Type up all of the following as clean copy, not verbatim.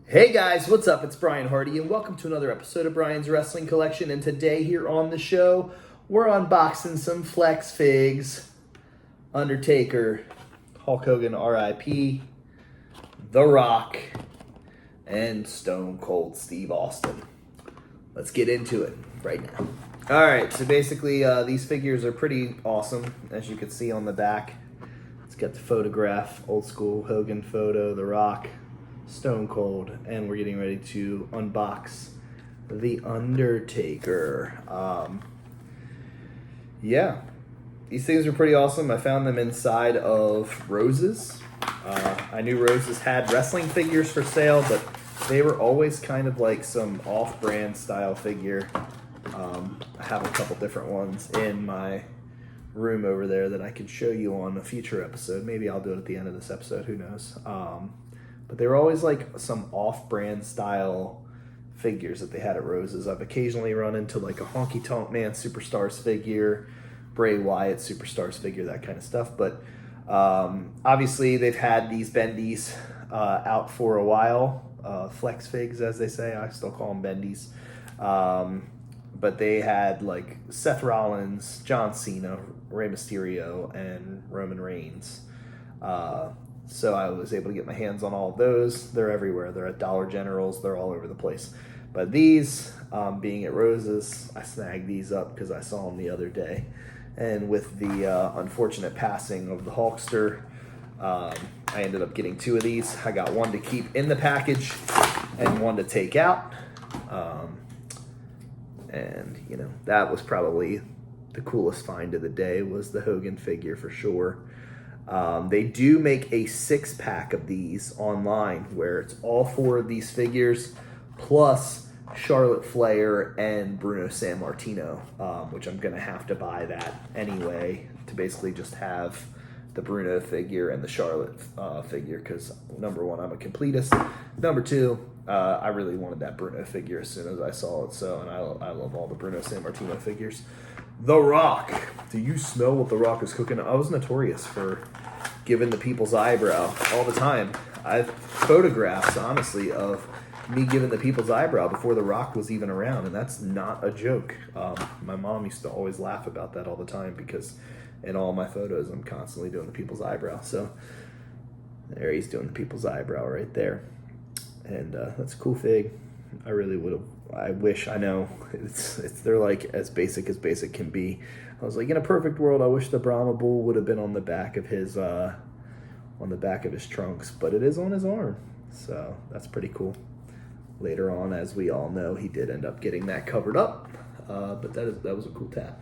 Hey guys, what's up? It's Brian Hardy, and welcome to another episode of Brian's Wrestling Collection. And today, here on the show, we're unboxing some Flex Figs, Undertaker, Hulk Hogan RIP, The Rock, and Stone Cold Steve Austin. Let's get into it right now. Alright, so basically, these figures are pretty awesome, as you can see on the back. It's got the photograph, old school Hogan photo, The Rock, Stone Cold, and we're getting ready to unbox The Undertaker. Yeah, these things are pretty awesome. I found them inside of Rose's. I knew Rose's had wrestling figures for sale, but they were always kind of like some off-brand style figure. I have a couple different ones in my room over there that I could show you on a future episode. Maybe I'll do it at the end of this episode, who knows. But they were always like some off-brand style figures that they had at Rose's. I've occasionally run into like a Honky Tonk Man Superstars figure, Bray Wyatt Superstars figure, that kind of stuff. But obviously they've had these bendies out for a while. Flex Figs, as they say. I still call them bendies. But they had like Seth Rollins, John Cena, Rey Mysterio, and Roman Reigns. So I was able to get my hands on all of those. They're everywhere. They're at Dollar Generals. They're all over the place. But these, being at Rose's, I snagged these up because I saw them the other day. And with the unfortunate passing of the Hulkster, I ended up getting two of these. I got one to keep in the package and one to take out. And, you know, that was probably the coolest find of the day, was the Hogan figure for sure. They do make a 6-pack of these online where it's all 4 of these figures plus Charlotte Flair and Bruno Sammartino, which I'm going to have to buy that anyway to basically just have the Bruno figure and the Charlotte figure because, number one, I'm a completist. Number two, I really wanted that Bruno figure as soon as I saw it, and I love all the Bruno Sammartino figures. The Rock. Do you smell what The Rock is cooking? I was notorious for giving the people's eyebrow all the time. I have photographs, honestly, of me giving the people's eyebrow before The Rock was even around, and that's not a joke. My mom used to always laugh about that all the time because in all my photos, I'm constantly doing the people's eyebrow. So there he's doing the people's eyebrow right there. And that's a cool fig. I really would have. I wish. I know they're like as basic can be. I was like, in a perfect world, I wish the Brahma Bull would have been on the back of his trunks, but it is on his arm, so that's pretty cool. Later on, as we all know, he did end up getting that covered up, but that was a cool tap.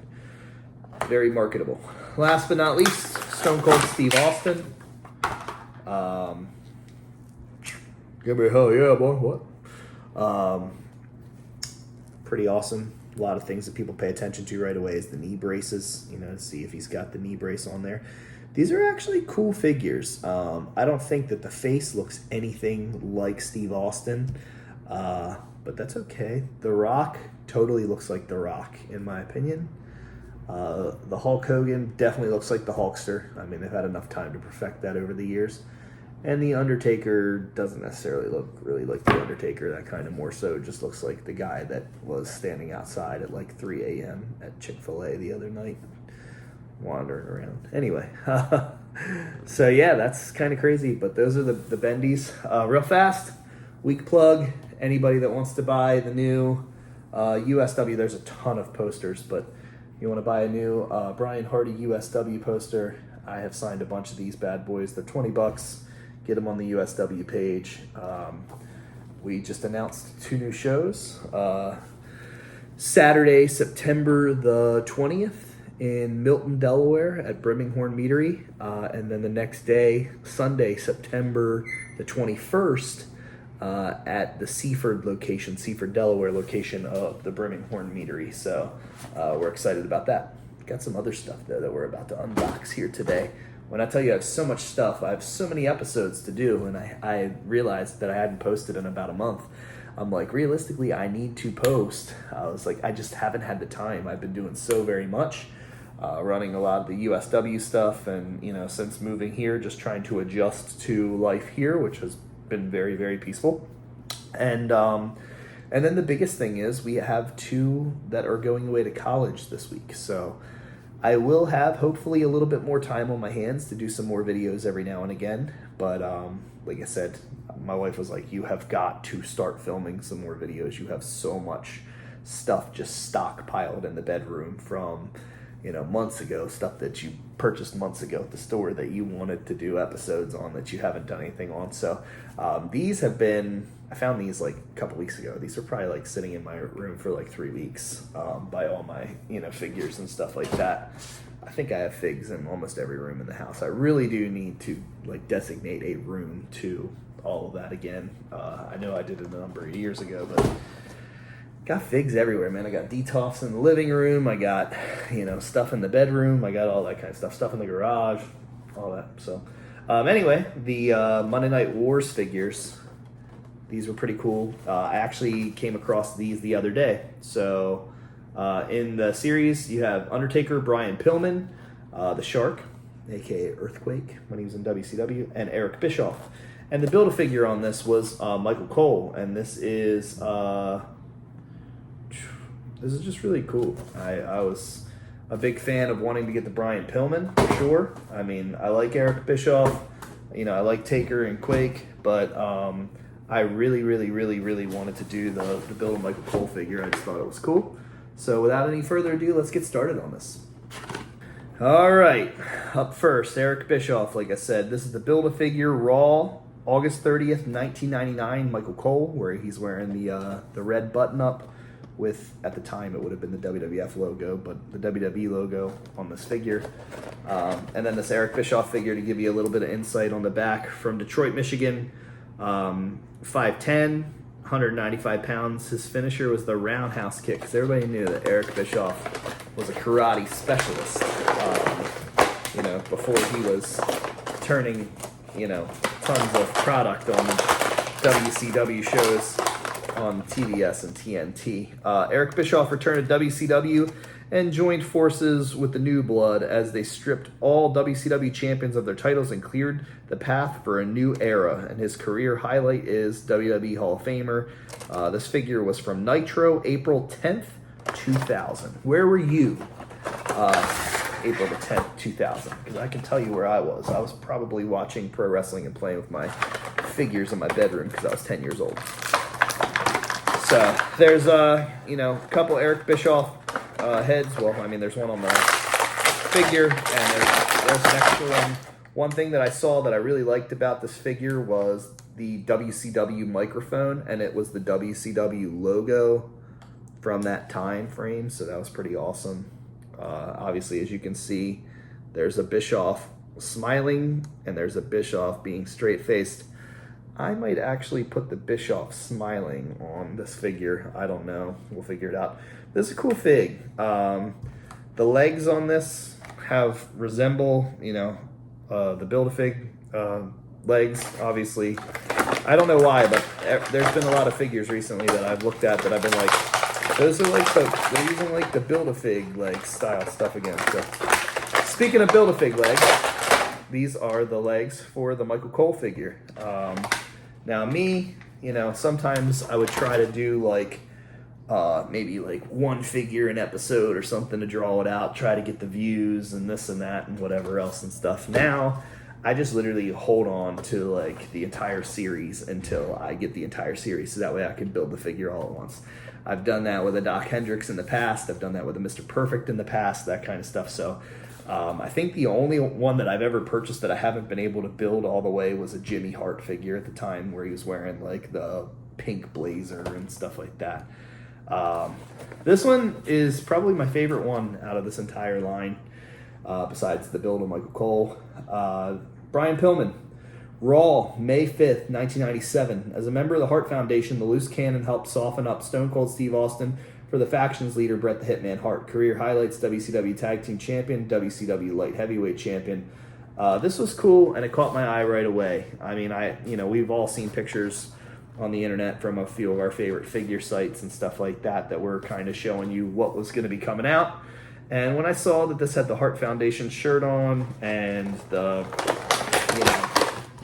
Very marketable. Last but not least, Stone Cold Steve Austin. Give me a hell yeah, boy. What? Pretty awesome. A lot of things that people pay attention to right away is the knee braces, to see if he's got the knee brace on there. These are actually cool figures. I don't think that the face looks anything like Steve Austin, but that's okay. The Rock totally looks like The Rock, in my opinion. The Hulk Hogan definitely looks like the Hulkster. I mean, they've had enough time to perfect that over the years. And the Undertaker doesn't necessarily look really like the Undertaker. That kind of more so just looks like the guy that was standing outside at like 3 a.m. at Chick-fil-A the other night, wandering around. Anyway, so yeah, that's kind of crazy. But those are the bendies. Real fast, weak plug. Anybody that wants to buy the new USW, there's a ton of posters, but you want to buy a new Brian Hardy USW poster, I have signed a bunch of these bad boys. They're $20. Get them on the USW page. We just announced 2 new shows. Saturday, September the 20th in Milton, Delaware at Brimminghorn Meadery. And then the next day, Sunday, September the 21st at the Seaford location, Seaford, Delaware location of the Brimminghorn Meadery. So we're excited about that. Got some other stuff, though, that we're about to unbox here today. When I tell you I have so much stuff, I have so many episodes to do, and I realized that I hadn't posted in about a month. I'm like, realistically, I need to post. I was like, I just haven't had the time. I've been doing so very much, running a lot of the USW stuff, and, since moving here, just trying to adjust to life here, which has been very, very peaceful. And then the biggest thing is we have 2 that are going away to college this week. So I will have hopefully a little bit more time on my hands to do some more videos every now and again. But like I said, my wife was like, you have got to start filming some more videos. You have so much stuff just stockpiled in the bedroom from, months ago, stuff that you purchased months ago at the store that you wanted to do episodes on that you haven't done anything on. So these have been, I found these like a couple weeks ago. These are probably like sitting in my room for like 3 weeks by all my, figures and stuff like that. I think I have figs in almost every room in the house. I really do need to like designate a room to all of that again. I know I did it a number of years ago, but got figs everywhere, man. I got Detox in the living room. I got, stuff in the bedroom. I got all that kind of stuff in the garage, all that. So anyway, the Monday Night Wars figures, these were pretty cool. I actually came across these the other day. So in the series, you have Undertaker, Brian Pillman, the Shark, aka Earthquake when he was in WCW, and Eric Bischoff. And the Build-A-Figure on this was Michael Cole, and this is just really cool. I was a big fan of wanting to get the Brian Pillman, for sure. I mean, I like Eric Bischoff, I like Taker and Quake, but I really, really, really, really wanted to do the Build a Michael Cole figure. I just thought it was cool. So without any further ado, let's get started on this. All right, up first, Eric Bischoff. Like I said, this is the Build-A-Figure Raw, August 30th, 1999, Michael Cole, where he's wearing the red button-up with, at the time, it would have been the WWF logo, but the WWE logo on this figure. And then this Eric Bischoff figure to give you a little bit of insight on the back, from Detroit, Michigan, 5'10", 195 pounds. His finisher was the roundhouse kick, because everybody knew that Eric Bischoff was a karate specialist, before he was turning, tons of product on WCW shows on TBS and TNT. Eric Bischoff returned to WCW and joined forces with the New Blood as they stripped all WCW champions of their titles and cleared the path for a new era. And his career highlight is WWE Hall of Famer. This figure was from Nitro, April 10th, 2000. Where were you April the 10th, 2000? Because I can tell you where I was. I was probably watching pro wrestling and playing with my figures in my bedroom because I was 10 years old. So there's a couple Eric Bischoff heads. Well, I mean, there's one on the figure, and there's an extra one. One thing that I saw that I really liked about this figure was the WCW microphone, and it was the WCW logo from that time frame, so that was pretty awesome. Obviously, as you can see, there's a Bischoff smiling, and there's a Bischoff being straight-faced. I might actually put the Bischoff smiling on this figure. I don't know. We'll figure it out. This is a cool fig. The legs on this resemble, the Build-A-Fig legs, obviously. I don't know why, but there's been a lot of figures recently that I've looked at that I've been like, those are like they're using like the Build-A-Fig like style stuff again. So speaking of Build-A-Fig legs, these are the legs for the Michael Cole figure. Now me, sometimes I would try to do like maybe like one figure an episode or something to draw it out, try to get the views and this and that and whatever else and stuff. Now I just literally hold on to like the entire series until I get the entire series, so that way I can build the figure all at once. I've done that with a Doc Hendricks in the past. I've done that with a Mr. Perfect in the past, that kind of stuff. So I think the only one that I've ever purchased that I haven't been able to build all the way was a Jimmy Hart figure at the time, where he was wearing like the pink blazer and stuff like that. This one is probably my favorite one out of this entire line, besides the build of Michael Cole. Brian Pillman, Raw, May 5th, 1997. As a member of the Hart Foundation, the Loose Cannon helped soften up Stone Cold Steve Austin for the faction's leader, Bret the Hitman Hart. Career highlights: WCW Tag Team Champion, WCW Light Heavyweight Champion. This was cool, and it caught my eye right away. I mean, we've all seen pictures on the internet from a few of our favorite figure sites and stuff like that were kind of showing you what was going to be coming out. And when I saw that this had the Hart Foundation shirt on and the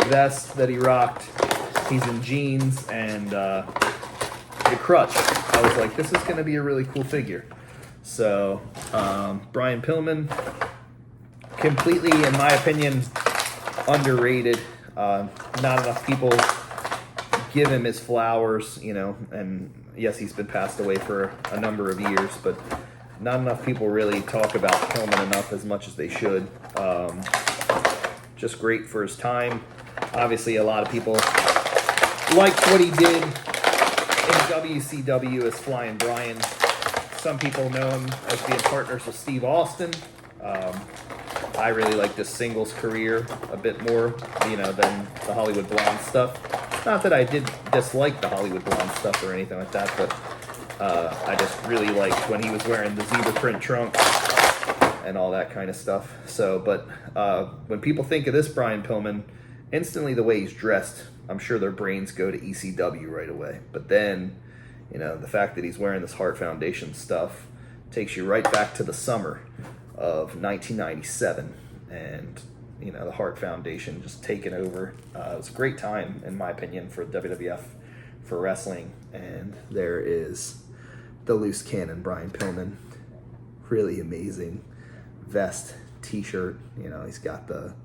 vest that he rocked, He's in jeans and the crutch. I was like, this is going to be a really cool figure. So, Brian Pillman, completely, in my opinion, underrated. Not enough people give him his flowers, you know, and yes, he's been passed away for a number of years, but not enough people really talk about Pillman enough as much as they should. Just great for his time. Obviously, a lot of people liked what he did in WCW as Flying Brian. Some people know him as being partners with Steve Austin. I really like this singles career a bit more, you know, than the Hollywood Blonde stuff. Not that I did dislike the Hollywood Blonde stuff or anything like that, but I just really liked when he was wearing the zebra print trunks and all that kind of stuff. So, but when people think of this Brian Pillman, instantly the way he's dressed, I'm sure their brains go to ECW right away. But then, you know, the fact that he's wearing this Hart Foundation stuff takes you right back to the summer of 1997, and you know, the Hart Foundation just taking over. It was a great time, in my opinion, for WWF, for wrestling. And there is the loose cannon Brian Pillman. Really amazing vest, t-shirt. You know, he's got the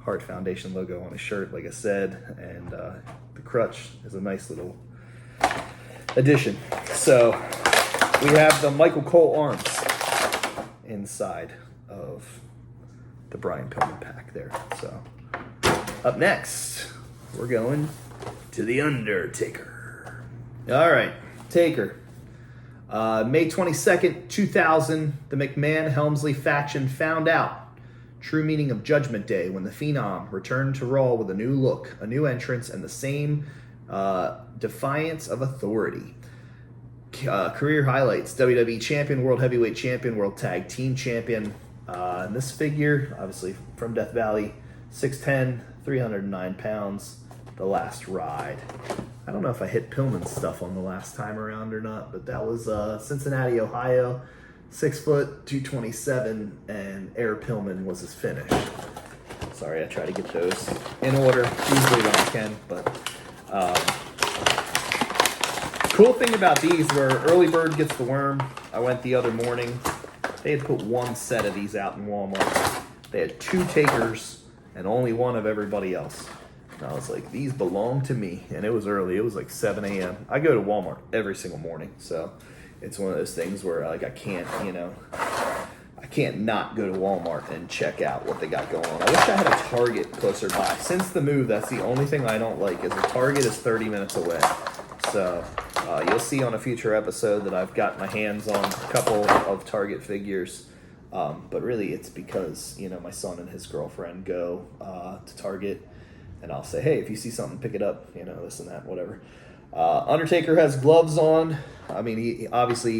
Hart Foundation logo on his shirt, like I said, and the crutch is a nice little addition. So we have the Michael Cole arms inside of the Brian Pillman pack there. So up next, we're going to The Undertaker. All right, Taker. May 22nd, 2000, the McMahon-Helmsley faction found out true meaning of Judgment Day when the Phenom returned to Raw with a new look, a new entrance, and the same defiance of authority. Career highlights: WWE Champion, World Heavyweight Champion, World Tag Team Champion. And this figure, obviously from Death Valley, 6'10", 309 pounds, the last ride. I don't know if I hit Pillman's stuff on the last time around or not, but that was Cincinnati, Ohio, 6 foot, 227, and Air Pillman was his finish. Sorry, I try to get those in order, usually when I can, but cool thing about these where early bird gets the worm. I went the other morning. They had put one set of these out in Walmart. They had 2 takers and only one of everybody else. And I was like, these belong to me. And it was early. It was like 7 a.m. I go to Walmart every single morning. So it's one of those things where like I can't, you know, I can't not go to Walmart and check out what they got going on. I wish I had a Target closer by. Since the move, that's the only thing I don't like is the Target is 30 minutes away. So you'll see on a future episode that I've got my hands on a couple of Target figures. But really it's because, you know, my son and his girlfriend go to Target, and I'll say, hey, if you see something, pick it up, you know, this and that, whatever. Undertaker has gloves on. I mean, he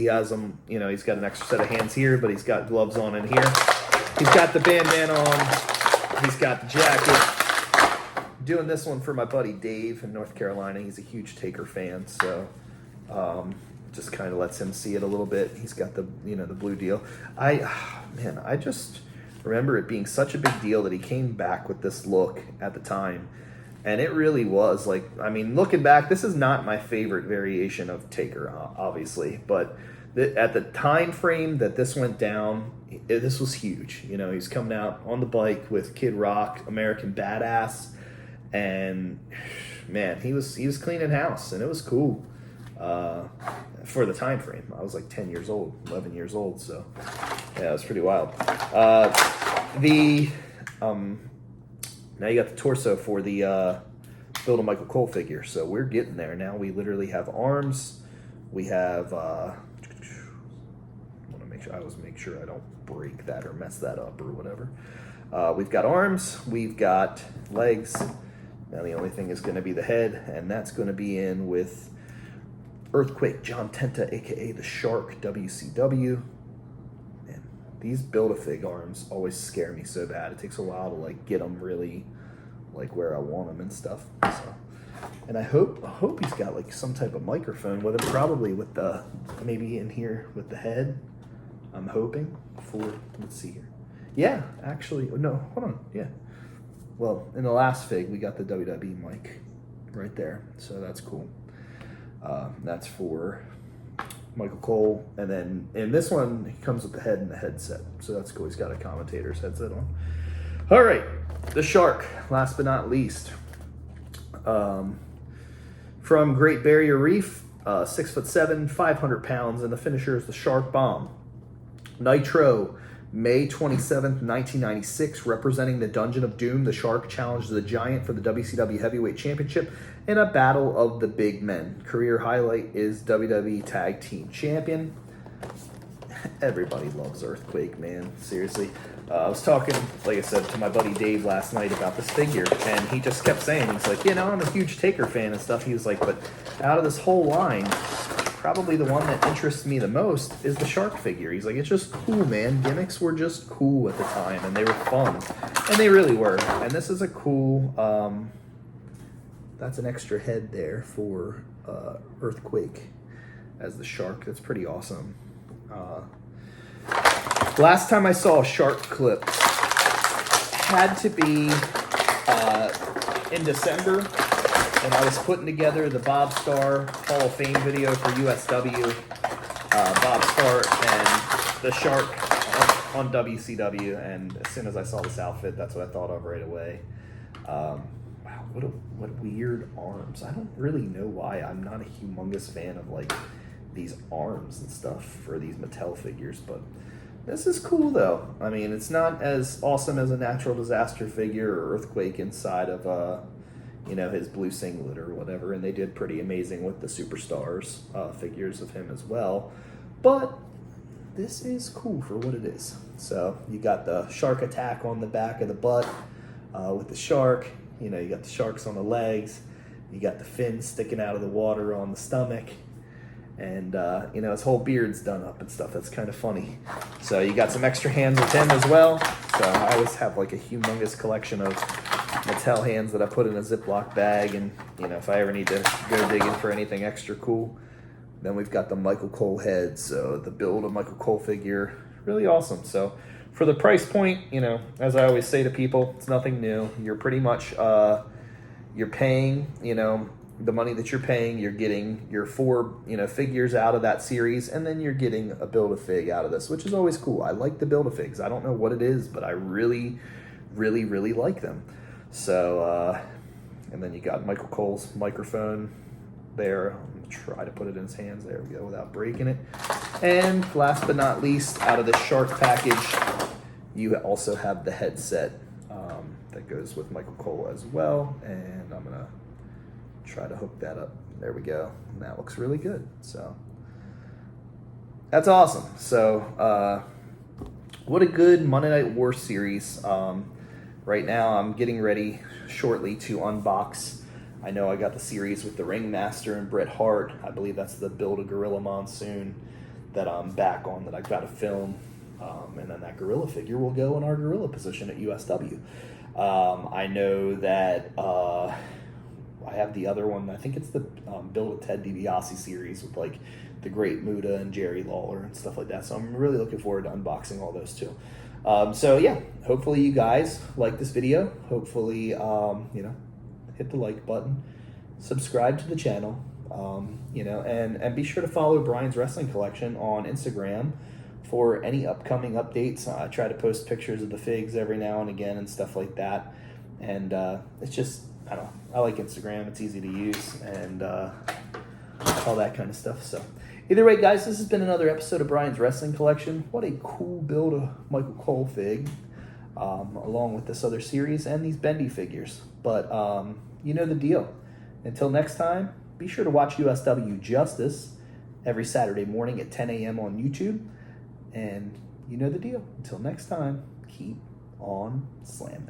has them, you know, he's got an extra set of hands here, but he's got gloves on in here. He's got the bandana on. He's got the jacket. Doing this one for my buddy Dave in North Carolina. He's a huge Taker fan, so just kind of lets him see it a little bit. He's got the, you know, the blue deal. I just remember it being such a big deal that he came back with this look at the time. And it really was like, I mean, looking back, this is not my favorite variation of Taker, obviously, but at the time frame that this went down, this was huge. You know, he's coming out on the bike with Kid Rock, American Badass, and man, he was cleaning house, and it was cool for the time frame. I was like 10 years old, 11 years old, so yeah, it was pretty wild. Now you got the torso for the Build a Michael Cole figure, so we're getting there. Now we literally have arms. We have, I want to make sure I don't break that or mess that up or whatever. We've got arms, we've got legs. Now the only thing is going to be the head, and that's going to be in with Earthquake John Tenta, aka the Shark, WCW. Man, these Build-A-Fig arms always scare me so bad. It takes a while to like get them really like where I want them and stuff. So, and I hope he's got like some type of microphone with him, probably with the, maybe in here with the head. I'm hoping for, let's see here. Yeah, actually, no, hold on, yeah. Well, in the last fig, we got the WWE mic. right there. So that's cool. That's for Michael Cole. And then in this one, he comes with the head and the headset. So that's cool. He's got a commentator's headset on. All right, the Shark, last but not least. From Great Barrier Reef, 6'7", 500 pounds, and the finisher is the Shark Bomb. Nitro, May 27th, 1996, representing the Dungeon of Doom, the Shark challenged the Giant for the WCW Heavyweight Championship in a battle of the big men. Career highlight is WWE Tag Team Champion. Everybody loves Earthquake, man. Seriously. I was talking, like I said, to my buddy Dave last night about this figure, and he just kept saying, he's like, you know, I'm a huge Taker fan and stuff. He was like, but out of this whole line, probably the one that interests me the most is the Shark figure. He's like, it's just cool, man. Gimmicks were just cool at the time, and they were fun. And they really were. And this is a cool, that's an extra head there for Earthquake as the Shark. That's pretty awesome. Last time I saw a Shark clip had to be in December, and I was putting together the Bob Starr Hall of Fame video for USW. Bob Starr and the Shark on WCW, and as soon as I saw this outfit, that's what I thought of right away. Wow, what weird arms. I don't really know why I'm not a humongous fan of like these arms and stuff for these Mattel figures, but this is cool though. I mean, it's not as awesome as a Natural Disaster figure or Earthquake inside of you know, his blue singlet or whatever, and they did pretty amazing with the Superstars figures of him as well. But this is cool for what it is. So you got the shark attack on the back of the butt with the shark. You know, you got the sharks on the legs. You got the fins sticking out of the water on the stomach. And, you know, his whole beard's done up and stuff. That's kind of funny. So you got some extra hands with him as well. So I always have like a humongous collection of Mattel hands that I put in a Ziploc bag. And, you know, if I ever need to go digging for anything extra cool. Then we've got the Michael Cole head. So the build of Michael Cole figure, really awesome. So for the price point, you know, as I always say to people, it's nothing new. You're pretty much, you're paying, you know, the money that you're paying, you're getting your 4, you know, figures out of that series, and then you're getting a Build-A-Fig out of this, which is always cool. I like the Build-A-Figs. I don't know what it is, but I really, really, really like them. So, and then you got Michael Cole's microphone there. I'm going to try to put it in his hands. There we go, without breaking it. And last but not least, out of the Shark package, you also have the headset that goes with Michael Cole as well. And I'm going to try to hook that up. There we go. And that looks really good. So that's awesome. So what a good Monday Night War series. Right now I'm getting ready shortly to unbox. I know I got the series with the Ringmaster and Bret Hart. I believe that's the Build-A-Gorilla Monsoon that I'm back on, that I've got to film. And then that gorilla figure will go in our gorilla position at USW. I know that I have the other one. I think it's the Build-A-Ted DiBiase series with like the Great Muta and Jerry Lawler and stuff like that. So I'm really looking forward to unboxing all those too. So yeah, hopefully you guys like this video. Hopefully, you know, hit the like button, subscribe to the channel, you know, and be sure to follow Brian's Wrestling Collection on Instagram for any upcoming updates. I try to post pictures of the figs every now and again and stuff like that. And it's just, I don't know, I like Instagram. It's easy to use and all that kind of stuff. So either way, guys, this has been another episode of Brian's Wrestling Collection. What a cool build of Michael Cole fig, along with this other series and these bendy figures. But you know the deal. Until next time, be sure to watch USW Justice every Saturday morning at 10 a.m. on YouTube. And you know the deal. Until next time, keep on slamming.